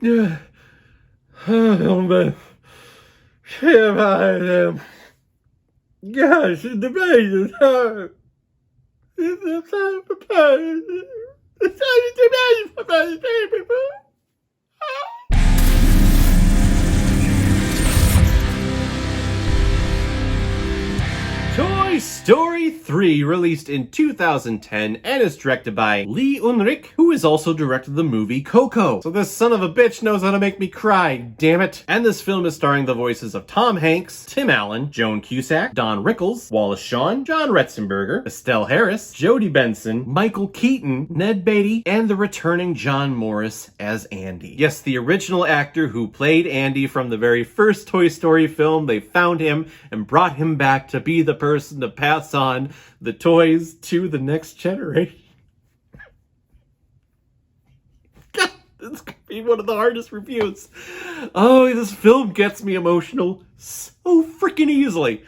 but gosh, the baby. It's time for party. It's time for baby. Toy Story 3 released in 2010 and is directed by Lee Unrich, who has also directed the movie Coco. So this son of a bitch knows how to make me cry, damn it. And this film is starring the voices of Tom Hanks, Tim Allen, Joan Cusack, Don Rickles, Wallace Shawn, John Ratzenberger, Estelle Harris, Jodie Benson, Michael Keaton, Ned Beatty, and the returning John Morris as Andy. Yes, the original actor who played Andy from the very first Toy Story film. They found him and brought him back to be the person to pass on the toys to the next generation. God, this could be one of the hardest reviews. Oh, this film gets me emotional so freaking easily.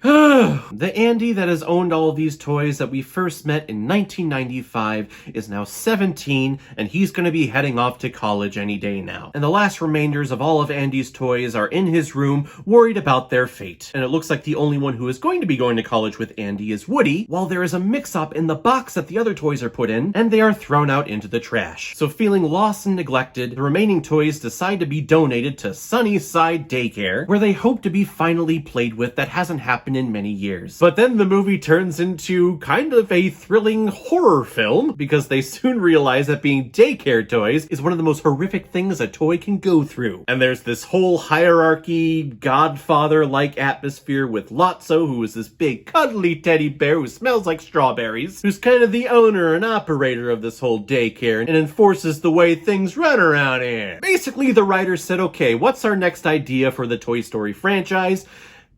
The Andy that has owned all of these toys that we first met in 1995 is now 17, and he's going to be heading off to college any day now. And the last remainders of all of Andy's toys are in his room, worried about their fate. And it looks like the only one who is going to be going to college with Andy is Woody, while there is a mix-up in the box that the other toys are put in, and they are thrown out into the trash. So feeling lost and neglected, the remaining toys decide to be donated to Sunnyside Daycare, where they hope to be finally played with. That hasn't happened in many years. But then the movie turns into kind of a thrilling horror film, because they soon realize that being daycare toys is one of the most horrific things a toy can go through. And there's this whole hierarchy, Godfather-like atmosphere with Lotso, who is this big cuddly teddy bear who smells like strawberries, who's kind of the owner and operator of this whole daycare and enforces the way things run around here. Basically, the writers said, okay, what's our next idea for the Toy Story franchise?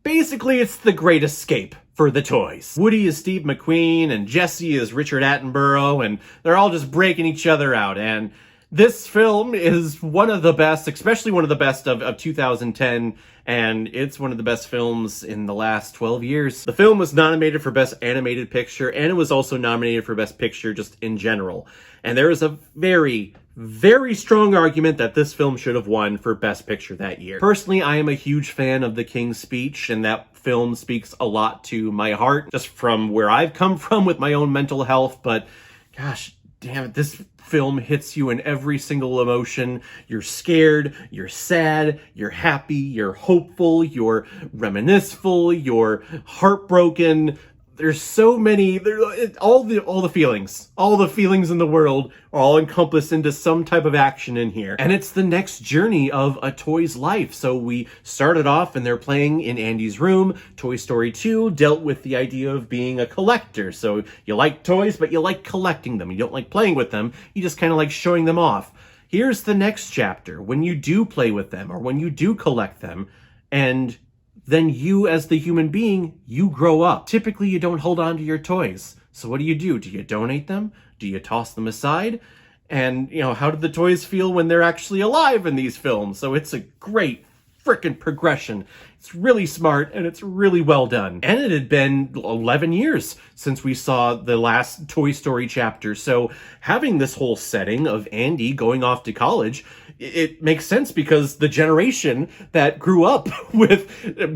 Basically, it's the Great Escape for the toys. Woody is Steve McQueen, and Jesse is Richard Attenborough, and they're all just breaking each other out. And this film is one of the best, especially one of the best of 2010, and it's one of the best films in the last 12 years. The film was nominated for Best Animated Picture, and it was also nominated for Best Picture just in general. And there is a very strong argument that this film should have won for Best Picture that year. Personally, I am a huge fan of The King's Speech, and that film speaks a lot to my heart, just from where I've come from with my own mental health. But gosh damn it, this film hits you in every single emotion. You're scared, you're sad, you're happy, you're hopeful, you're reminisceful, you're heartbroken. There's so many, all the feelings in the world are all encompassed into some type of action in here. And it's the next journey of a toy's life. So we started off and they're playing in Andy's room. Toy Story 2 dealt with the idea of being a collector. So you like toys, but you like collecting them. You don't like playing with them. You just kind of like showing them off. Here's the next chapter. When you do play with them or when you do collect them, and then you, as the human being, you grow up. Typically, you don't hold on to your toys. So what do? Do you donate them? Do you toss them aside? And, how do the toys feel when they're actually alive in these films? So it's a great frickin' progression. It's really smart, and it's really well done. And it had been 11 years since we saw the last Toy Story chapter. So having this whole setting of Andy going off to college, it makes sense because the generation that grew up with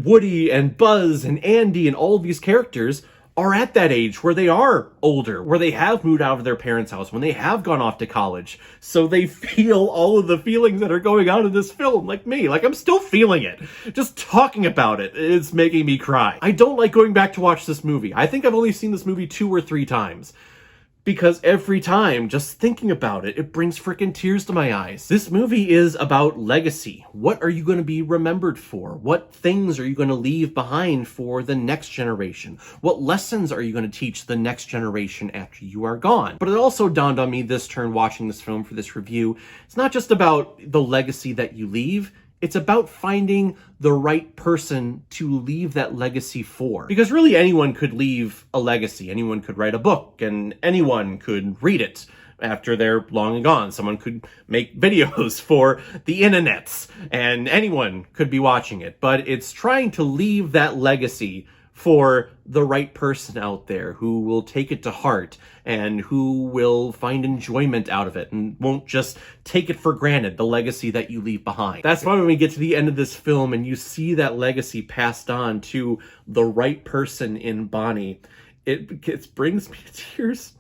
Woody and Buzz and Andy and all of these characters are at that age where they are older, where they have moved out of their parents' house, when they have gone off to college. So they feel all of the feelings that are going on in this film, like me. Like, I'm still feeling it. Just talking about it is making me cry. I don't like going back to watch this movie. I think I've only seen this movie 2 or 3 times. Because every time, just thinking about it, it brings freaking tears to my eyes. This movie is about legacy. What are you going to be remembered for? What things are you going to leave behind for the next generation? What lessons are you going to teach the next generation after you are gone? But it also dawned on me this turn watching this film for this review. It's not just about the legacy that you leave. It's about finding the right person to leave that legacy for. Because really anyone could leave a legacy. Anyone could write a book and anyone could read it after they're long and gone. Someone could make videos for the internets and anyone could be watching it. But it's trying to leave that legacy for the right person out there who will take it to heart and who will find enjoyment out of it and won't just take it for granted, the legacy that you leave behind. That's why when we get to the end of this film and you see that legacy passed on to the right person in Bonnie, it brings me to tears.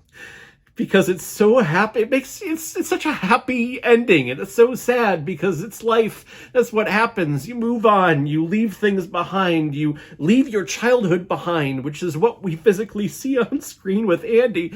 Because it's so happy. It's such a happy ending, and it's so sad because it's life. That's what happens. You move on, you leave things behind, you leave your childhood behind, which is what we physically see on screen with Andy.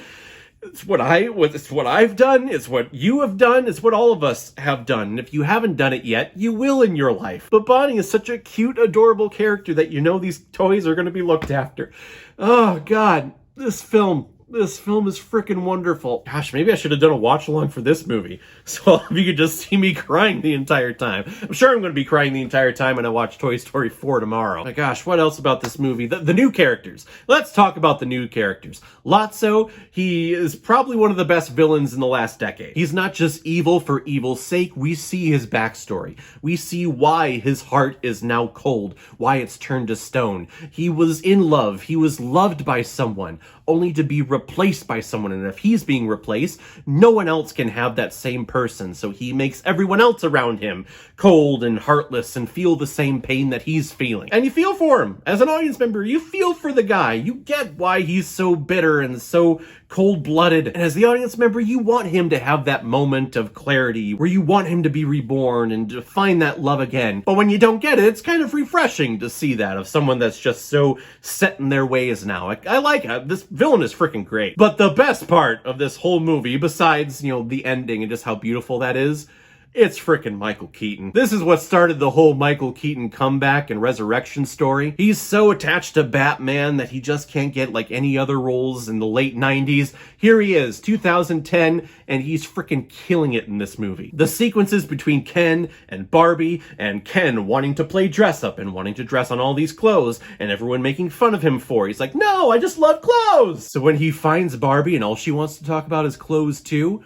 It's what I've done, it's what you have done, it's what all of us have done. And if you haven't done it yet, you will in your life. But Bonnie is such a cute, adorable character that you know these toys are going to be looked after. Oh God, this film is freaking wonderful. Gosh, maybe I should have done a watch along for this movie, so you could just see me crying the entire time. I'm sure I'm going to be crying the entire time when I watch Toy Story 4 tomorrow. My gosh, what else about this movie? The new characters. Let's talk about the new characters. Lotso, he is probably one of the best villains in the last decade. He's not just evil for evil's sake. We see his backstory. We see why his heart is now cold, why it's turned to stone. He was in love. He was loved by someone, only to be replaced by someone. And if he's being replaced, no one else can have that same person. So he makes everyone else around him cold and heartless and feel the same pain that he's feeling. And you feel for him. As an audience member, you feel for the guy. You get why he's so bitter and so cold-blooded. And as the audience member, you want him to have that moment of clarity where you want him to be reborn and to find that love again. But when you don't get it, it's kind of refreshing to see that of someone that's just so set in their ways now. I like it. This villain is freaking great. But the best part of this whole movie, besides, the ending and just how beautiful that is, it's frickin' Michael Keaton. This is what started the whole Michael Keaton comeback and resurrection story. He's so attached to Batman that he just can't get like any other roles in the late 90s. Here he is, 2010, and he's frickin' killing it in this movie. The sequences between Ken and Barbie, and Ken wanting to play dress up and wanting to dress on all these clothes, and everyone making fun of him for it. He's like, no, I just love clothes! So when he finds Barbie and all she wants to talk about is clothes too,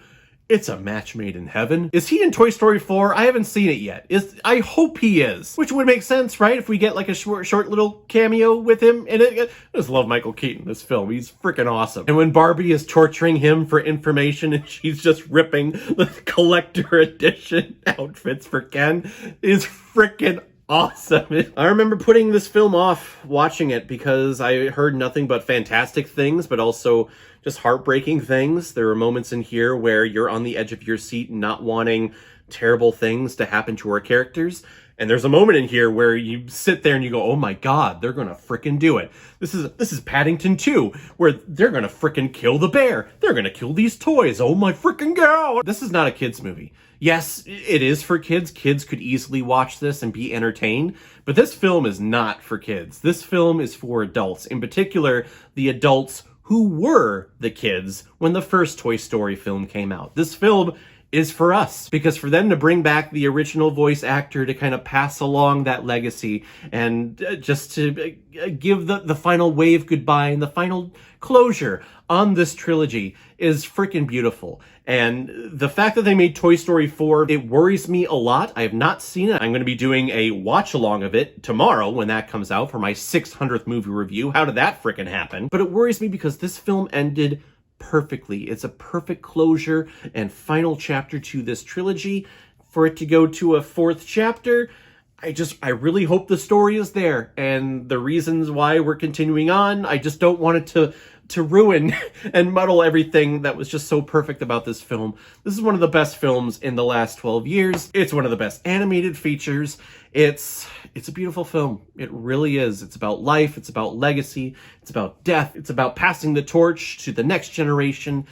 it's a match made in heaven. Is he in Toy Story 4? I haven't seen it yet. I hope he is. Which would make sense, right? If we get like a short little cameo with him in it. I just love Michael Keaton in this film. He's freaking awesome. And when Barbie is torturing him for information and she's just ripping the collector edition outfits for Ken, is freaking awesome. I remember putting this film off watching it because I heard nothing but fantastic things, but also just heartbreaking things. There are moments in here where you're on the edge of your seat not wanting terrible things to happen to our characters. And there's a moment in here where you sit there and you go, oh my God, they're gonna frickin' do it. This is Paddington 2, where they're gonna frickin' kill the bear. They're gonna kill these toys. Oh my frickin' God. This is not a kid's movie. Yes, it is for kids. Kids could easily watch this and be entertained, but this film is not for kids. This film is for adults, in particular, the adults who were the kids when the first Toy Story film came out. This film is for us, because for them to bring back the original voice actor to kind of pass along that legacy and just to give the final wave goodbye and the final closure on this trilogy is freaking beautiful. And the fact that they made Toy Story 4, it worries me a lot. I have not seen it. I'm going to be doing a watch along of it tomorrow when that comes out for my 600th movie review. How did that freaking happen? But it worries me because this film ended perfectly. It's a perfect closure and final chapter to this trilogy. For it to go to a fourth chapter, I really hope the story is there. And the reasons why we're continuing on, I just don't want it to ruin and muddle everything that was just so perfect about this film. This is one of the best films in the last 12 years. It's one of the best animated features. It's a beautiful film. It really is. It's about life. It's about legacy. It's about death. It's about passing the torch to the next generation.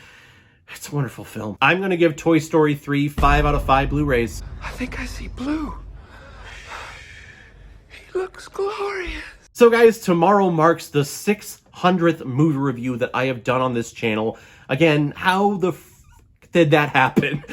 It's a wonderful film. I'm going to give Toy Story 3 5 out of 5 Blu-rays. I think I see blue. He looks glorious. So guys, tomorrow marks the 600th movie review that I have done on this channel. Again, how the did that happen?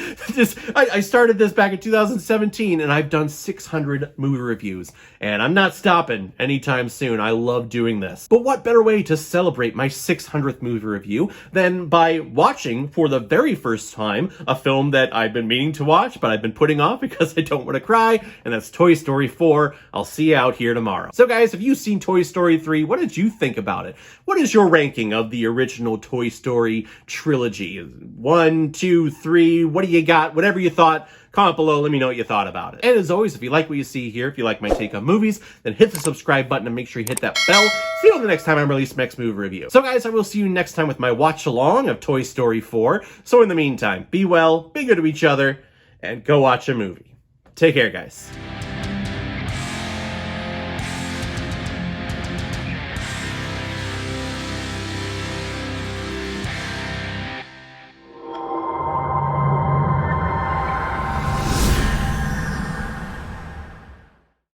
I started this back in 2017 and I've done 600 movie reviews and I'm not stopping anytime soon. I love doing this. But what better way to celebrate my 600th movie review than by watching for the very first time a film that I've been meaning to watch but I've been putting off because I don't want to cry, and that's Toy Story 4. I'll see you out here tomorrow. So guys, have you seen Toy Story 3? What did you think about it? What is your ranking of the original Toy Story trilogy? 1, 2, 3, what do you got? Whatever you thought, comment below, let me know what you thought about it. And as always, if you like what you see here, if you like my take on movies, then hit the subscribe button and make sure you hit that bell. See you the next time I release my next movie review. So guys, I will see you next time with my watch along of Toy Story 4. So in the meantime, be well, be good to each other, and go watch a movie. Take care, guys.